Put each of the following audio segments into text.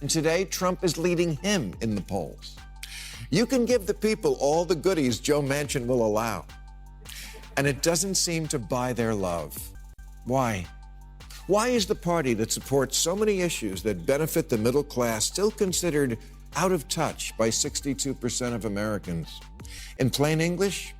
And today, Trump is leading him in the polls. You can give the people all the goodies Joe Manchin will allow, and it doesn't seem to buy their love. Why? Why is the party that supports so many issues that benefit the middle class still considered out of touch by 62% of Americans? In plain English,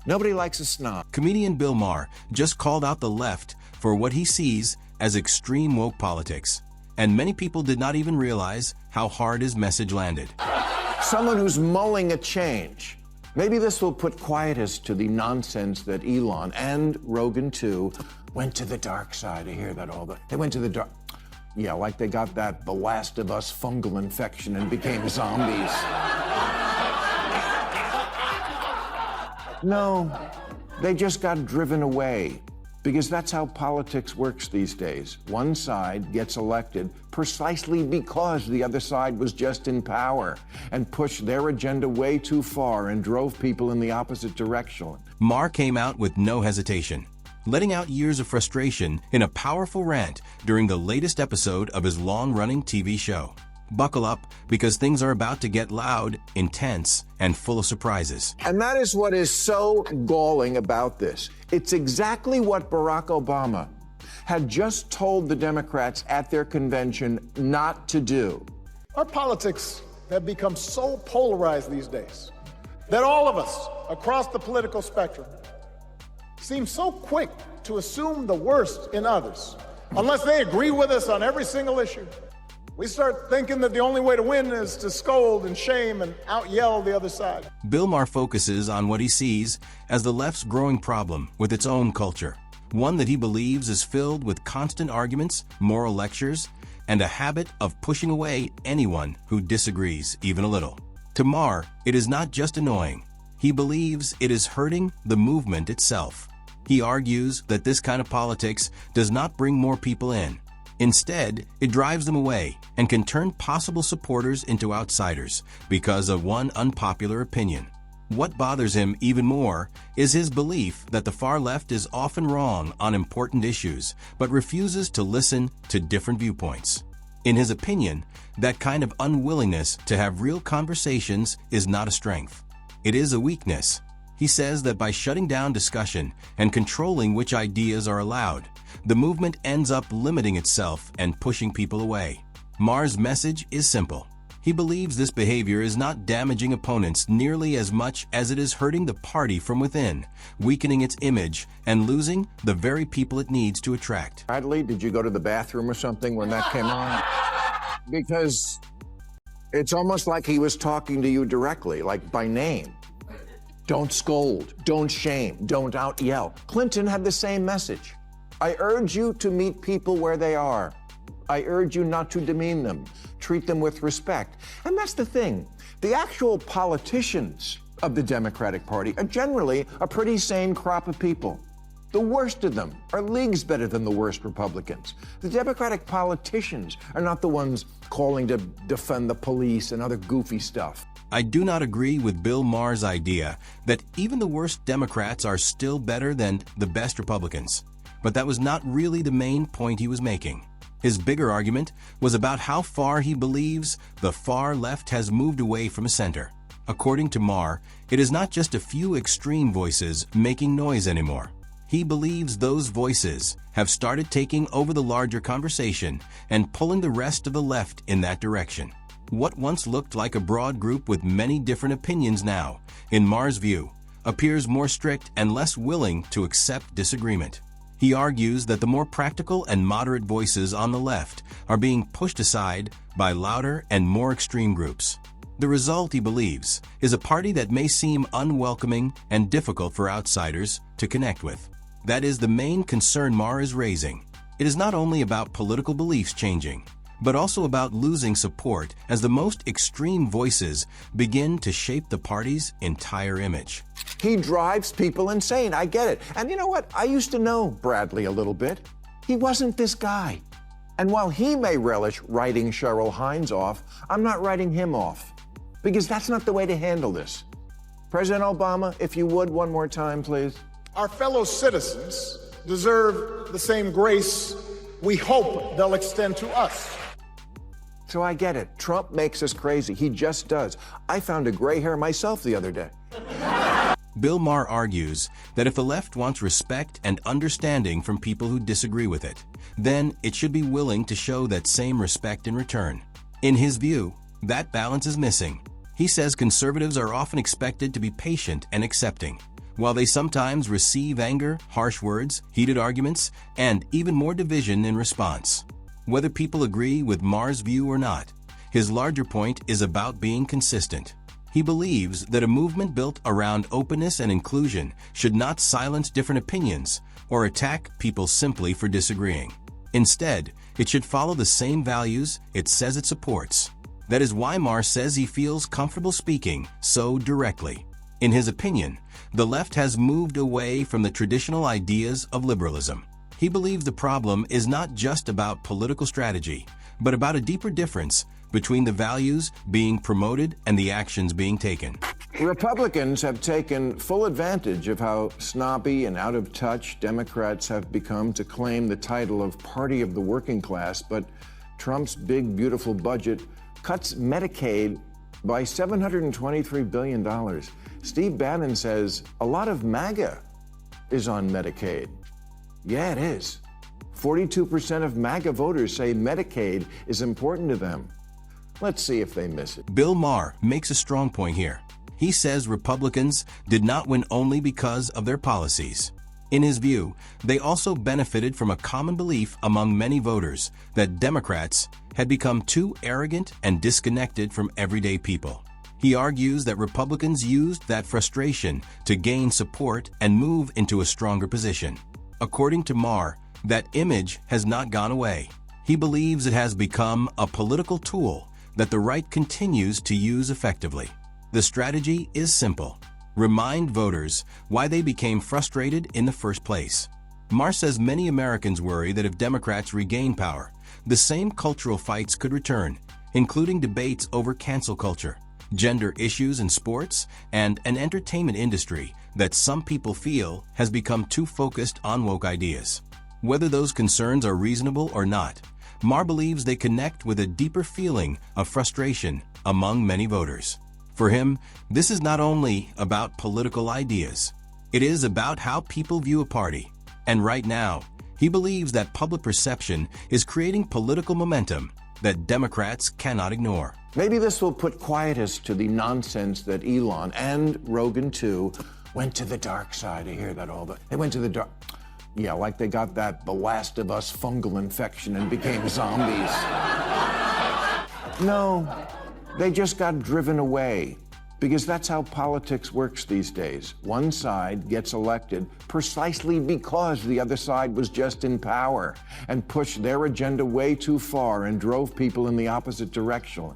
nobody likes a snob. Comedian Bill Maher just called out the left for what he sees as extreme woke politics, and many people did not even realize how hard his message landed. Someone who's mulling a change. Maybe this will put quietus to the nonsense that Elon and Rogan too went to the dark side. I hear that they went to the dark. Yeah, like they got that The Last of Us fungal infection and became zombies. No, they just got driven away. Because that's how politics works these days. One side gets elected precisely because the other side was just in power and pushed their agenda way too far and drove people in the opposite direction. Maher came out with no hesitation, letting out years of frustration in a powerful rant during the latest episode of his long-running TV show. Buckle up, because things are about to get loud, intense, and full of surprises. And that is what is so galling about this. It's exactly what Barack Obama had just told the Democrats at their convention not to do. Our politics have become so polarized these days that all of us across the political spectrum seem so quick to assume the worst in others. Unless they agree with us on every single issue, we start thinking that the only way to win is to scold and shame and out-yell the other side. Bill Maher focuses on what he sees as the left's growing problem with its own culture, one that he believes is filled with constant arguments, moral lectures, and a habit of pushing away anyone who disagrees even a little. To Maher, it is not just annoying. He believes it is hurting the movement itself. He argues that this kind of politics does not bring more people in. Instead, it drives them away and can turn possible supporters into outsiders because of one unpopular opinion. What bothers him even more is his belief that the far left is often wrong on important issues, but refuses to listen to different viewpoints. In his opinion, that kind of unwillingness to have real conversations is not a strength. It is a weakness. He says that by shutting down discussion and controlling which ideas are allowed, the movement ends up limiting itself and pushing people away. Maher's message is simple. He believes this behavior is not damaging opponents nearly as much as it is hurting the party from within, weakening its image and losing the very people it needs to attract. Bradley, did you go to the bathroom or something when that came on? Because it's almost like he was talking to you directly, like by name. Don't scold, don't shame, don't out-yell. Clinton had the same message. I urge you to meet people where they are. I urge you not to demean them. Treat them with respect. And that's the thing. The actual politicians of the Democratic Party are generally a pretty sane crop of people. The worst of them are leagues better than the worst Republicans. The Democratic politicians are not the ones calling to defend the police and other goofy stuff. I do not agree with Bill Maher's idea that even the worst Democrats are still better than the best Republicans. But that was not really the main point he was making. His bigger argument was about how far he believes the far left has moved away from the center. According to Maher, it is not just a few extreme voices making noise anymore. He believes those voices have started taking over the larger conversation and pulling the rest of the left in that direction. What once looked like a broad group with many different opinions now, in Maher's view, appears more strict and less willing to accept disagreement. He argues that the more practical and moderate voices on the left are being pushed aside by louder and more extreme groups. The result, he believes, is a party that may seem unwelcoming and difficult for outsiders to connect with. That is the main concern Maher is raising. It is not only about political beliefs changing, but also about losing support as the most extreme voices begin to shape the party's entire image. He drives people insane, I get it. And you know what? I used to know Bradley a little bit. He wasn't this guy. And while he may relish writing Cheryl Hines off, I'm not writing him off. Because that's not the way to handle this. President Obama, if you would, one more time, please. Our fellow citizens deserve the same grace we hope they'll extend to us. So I get it. Trump makes us crazy. He just does. I found a gray hair myself the other day. Bill Maher argues that if the left wants respect and understanding from people who disagree with it, then it should be willing to show that same respect in return. In his view, that balance is missing. He says conservatives are often expected to be patient and accepting, while they sometimes receive anger, harsh words, heated arguments, and even more division in response. Whether people agree with Maher's view or not, his larger point is about being consistent. He believes that a movement built around openness and inclusion should not silence different opinions or attack people simply for disagreeing. Instead, it should follow the same values it says it supports. That is why Maher says he feels comfortable speaking so directly. In his opinion, the left has moved away from the traditional ideas of liberalism. He believes the problem is not just about political strategy, but about a deeper difference between the values being promoted and the actions being taken. Republicans have taken full advantage of how snobby and out of touch Democrats have become to claim the title of party of the working class, but Trump's big, beautiful budget cuts Medicaid by $723 billion. Steve Bannon says a lot of MAGA is on Medicaid. Yeah, it is. 42% of MAGA voters say Medicaid is important to them. Let's see if they miss it. Bill Maher makes a strong point here. He says Republicans did not win only because of their policies. In his view, they also benefited from a common belief among many voters that Democrats had become too arrogant and disconnected from everyday people. He argues that Republicans used that frustration to gain support and move into a stronger position. According to Maher, that image has not gone away. He believes it has become a political tool that the right continues to use effectively. The strategy is simple. Remind voters why they became frustrated in the first place. Maher says many Americans worry that if Democrats regain power, the same cultural fights could return, including debates over cancel culture, gender issues in sports, and an entertainment industry that some people feel has become too focused on woke ideas. Whether those concerns are reasonable or not, Maher believes they connect with a deeper feeling of frustration among many voters. For him, this is not only about political ideas. It is about how people view a party. And right now, he believes that public perception is creating political momentum that Democrats cannot ignore. Maybe this will put quietus to the nonsense that Elon and Rogan too went to the dark side. I hear that they went to the dark. Yeah, like they got that The Last of Us fungal infection and became zombies. No, they just got driven away, because that's how politics works these days. One side gets elected precisely because the other side was just in power and pushed their agenda way too far and drove people in the opposite direction.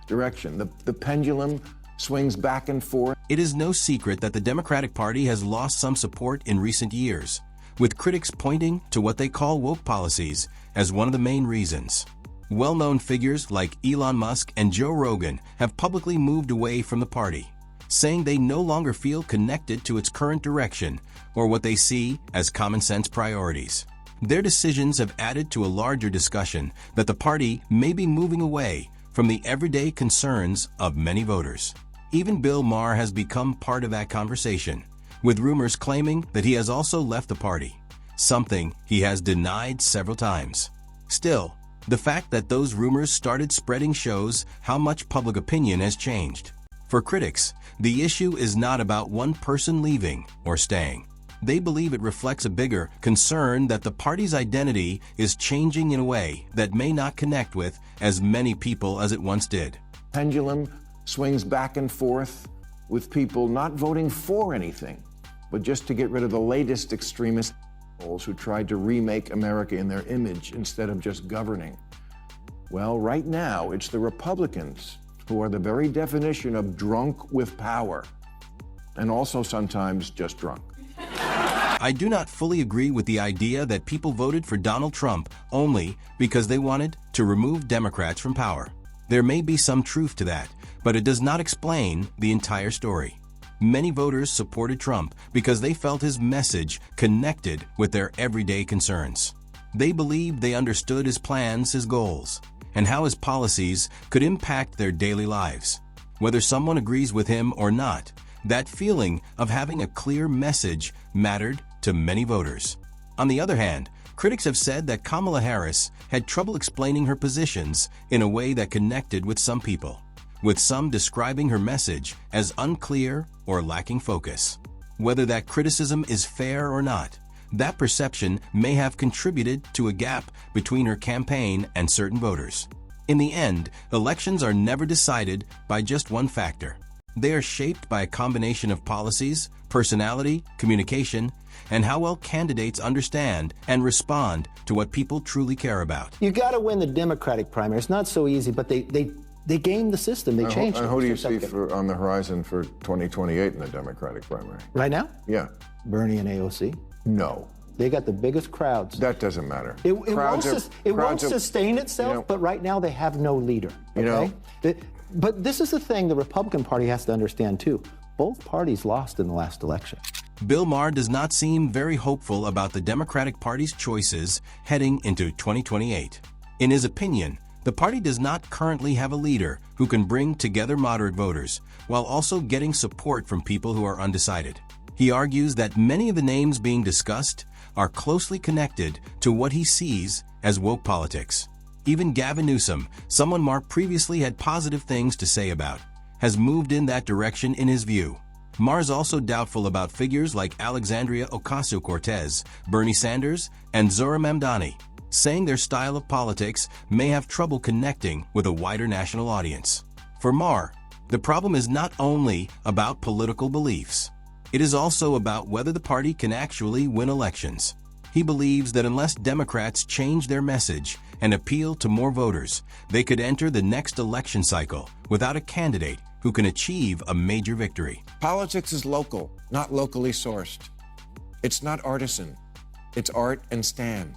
The pendulum swings back and forth. It is no secret that the Democratic Party has lost some support in recent years, with critics pointing to what they call woke policies as one of the main reasons. Well-known figures like Elon Musk and Joe Rogan have publicly moved away from the party, saying they no longer feel connected to its current direction or what they see as common-sense priorities. Their decisions have added to a larger discussion that the party may be moving away from the everyday concerns of many voters. Even Bill Maher has become part of that conversation, with rumors claiming that he has also left the party, something he has denied several times. Still, the fact that those rumors started spreading shows how much public opinion has changed. For critics, the issue is not about one person leaving or staying. They believe it reflects a bigger concern that the party's identity is changing in a way that may not connect with as many people as it once did. Pendulum swings back and forth with people not voting for anything, but just to get rid of the latest extremist who tried to remake America in their image instead of just governing. Well, right now, it's the Republicans who are the very definition of drunk with power, and also sometimes just drunk. I do not fully agree with the idea that people voted for Donald Trump only because they wanted to remove Democrats from power. There may be some truth to that, but it does not explain the entire story. Many voters supported Trump because they felt his message connected with their everyday concerns. They believed they understood his plans, his goals, and how his policies could impact their daily lives. Whether someone agrees with him or not, that feeling of having a clear message mattered to many voters. On the other hand, critics have said that Kamala Harris had trouble explaining her positions in a way that connected with some people, with some describing her message as unclear or lacking focus. Whether that criticism is fair or not, that perception may have contributed to a gap between her campaign and certain voters. In the end, elections are never decided by just one factor. They are shaped by a combination of policies, personality, communication, and how well candidates understand and respond to what people truly care about. You got to win the Democratic primary. It's not so easy, but they game the system. They change it. And who do you see on the horizon for 2028 in the Democratic primary? Right now? Yeah. Bernie and AOC. No. They got the biggest crowds. That doesn't matter. It won't sustain itself, but right now they have no leader. Okay? But this is the thing the Republican Party has to understand too. Both parties lost in the last election. Bill Maher does not seem very hopeful about the Democratic Party's choices heading into 2028. In his opinion, the party does not currently have a leader who can bring together moderate voters while also getting support from people who are undecided. He argues that many of the names being discussed are closely connected to what he sees as woke politics. Even Gavin Newsom, someone Maher previously had positive things to say about, has moved in that direction in his view. Maher's also doubtful about figures like Alexandria Ocasio-Cortez, Bernie Sanders, and Zohra Mamdani, saying their style of politics may have trouble connecting with a wider national audience. For Maher, the problem is not only about political beliefs. It is also about whether the party can actually win elections. He believes that unless Democrats change their message and appeal to more voters, they could enter the next election cycle without a candidate who can achieve a major victory. Politics is local, not locally sourced. It's not artisan. It's art and stand.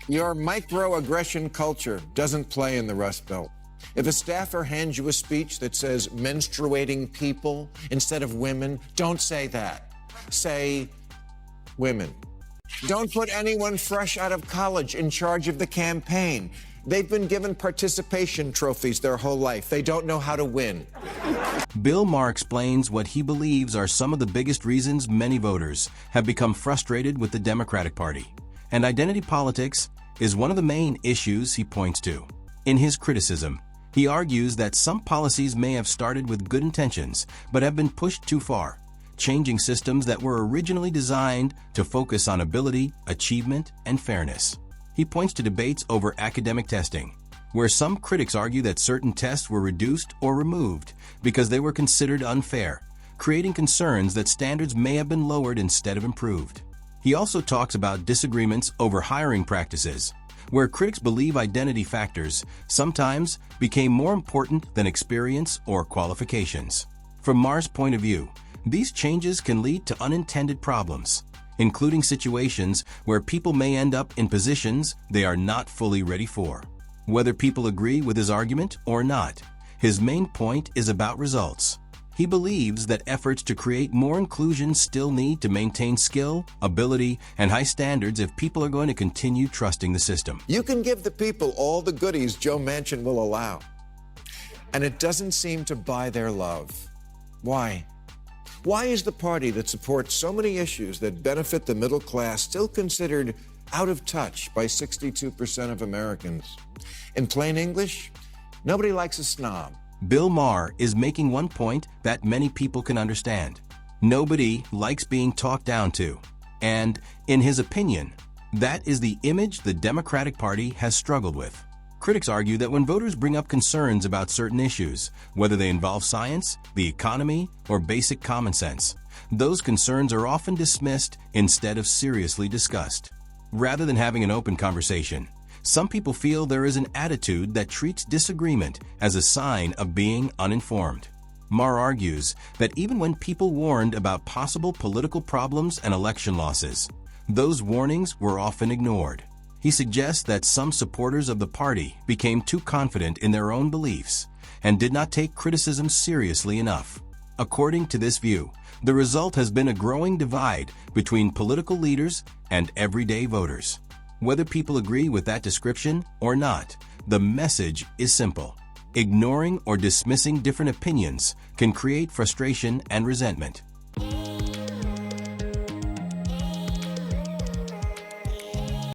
Your microaggression culture doesn't play in the Rust Belt. If a staffer hands you a speech that says menstruating people instead of women, don't say that. Say women. Don't put anyone fresh out of college in charge of the campaign. They've been given participation trophies their whole life. They don't know how to win. Bill Maher explains what he believes are some of the biggest reasons many voters have become frustrated with the Democratic Party. And identity politics is one of the main issues he points to. In his criticism, he argues that some policies may have started with good intentions but have been pushed too far, changing systems that were originally designed to focus on ability, achievement, and fairness. He points to debates over academic testing, where some critics argue that certain tests were reduced or removed because they were considered unfair, creating concerns that standards may have been lowered instead of improved. He also talks about disagreements over hiring practices, where critics believe identity factors sometimes became more important than experience or qualifications. From Maher's point of view, these changes can lead to unintended problems, including situations where people may end up in positions they are not fully ready for. Whether people agree with his argument or not, his main point is about results. He believes that efforts to create more inclusion still need to maintain skill, ability, and high standards if people are going to continue trusting the system. You can give the people all the goodies Joe Manchin will allow, and it doesn't seem to buy their love. Why? Why is the party that supports so many issues that benefit the middle class still considered out of touch by 62% of Americans? In plain English, nobody likes a snob. Bill Maher is making one point that many people can understand. Nobody likes being talked down to. And, in his opinion, that is the image the Democratic Party has struggled with. Critics argue that when voters bring up concerns about certain issues, whether they involve science, the economy, or basic common sense, those concerns are often dismissed instead of seriously discussed. Rather than having an open conversation, some people feel there is an attitude that treats disagreement as a sign of being uninformed. Maher argues that even when people warned about possible political problems and election losses, those warnings were often ignored. He suggests that some supporters of the party became too confident in their own beliefs and did not take criticism seriously enough. According to this view, the result has been a growing divide between political leaders and everyday voters. Whether people agree with that description or not, The message is simple. Ignoring or dismissing different opinions can create frustration and resentment.